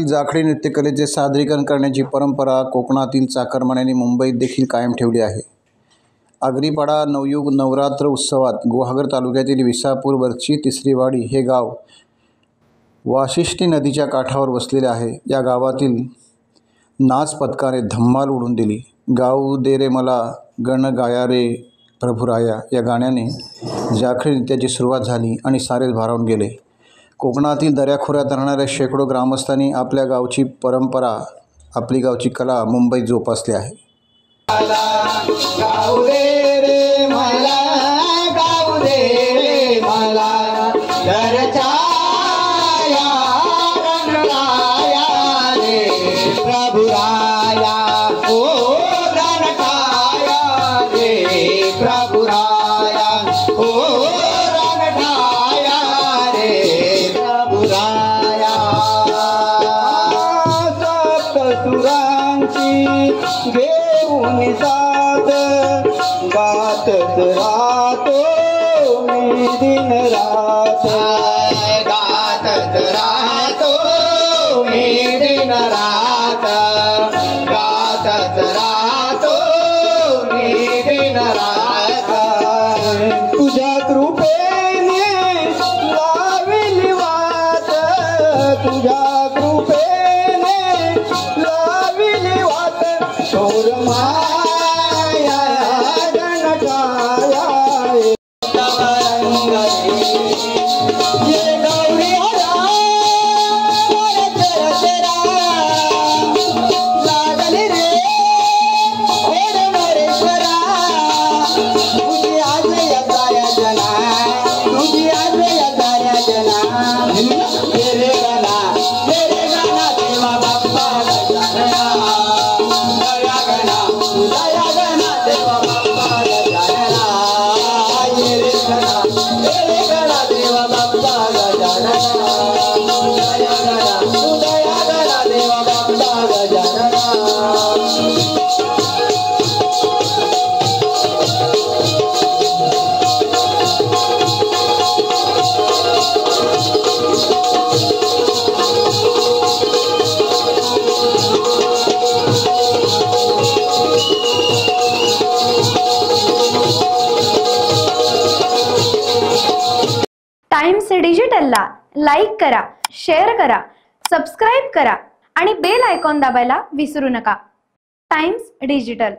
जाखडी नृत्यकलेचे सादरीकरण करण्याची परंपरा कोकणातील चाकरमान्यांनी मुंबईत देखील कायम ठेवली आहे। आगरीपाडा नवयुग नवरात्र उत्सवात गुहागर तालुक्यातील विसापूरवरची तिसरीवाडी हे गाव वाशिष्ठी नदीच्या काठावर वसलेले आहे। या गावातील नाच पथकाने धम्माल उडून दिली। गाऊ दे रे मला गण गाया रे प्रभुराया या गाण्याने जाखडी नृत्याची सुरुवात झाली आणि सारेच भारावून गेले। कोकणातील दऱ्याखोऱ्यात राहणाऱ्या शेकडो ग्रामस्थांनी आपल्या गावची परंपरा, आपली गावची कला मुंबईत जोपासली आहे। गाऊ दे रे मला, गाऊ दे रे मला, घरच्या रणराया रे प्रभुराया, ओ रणठाया रे प्रभुराया, ओ रणठाया रे प्रभुराया। सप्तसुरांची घेऊन साथ गातच राहतो मी दिन रात, गातच राहतो मी दिन रात, गातच राहतो मी दिन रात। तुझ्या कृपेने लाविली वाट, तुझ्या कृपेने लाविली वाट, थोर माया गणकाया ये गौरी हरा तेरा लागली रे ओर नरेश्वरा, तुझी आज यदाया जना, तुझी आज यदाया जना, तेरे गाना देवा बाप्पा गजानना, दया गणा देवा बाप्पा गजानना, तेरे गणा देवा बाप्पा गजानना, दया गणा देवा बाप्पा गजानना। टाइम्स डिजिटलला लाईक करा, शेअर करा, सबस्क्राईब करा आणि बेल आयकॉन दाबायला विसरू नका। Times digital.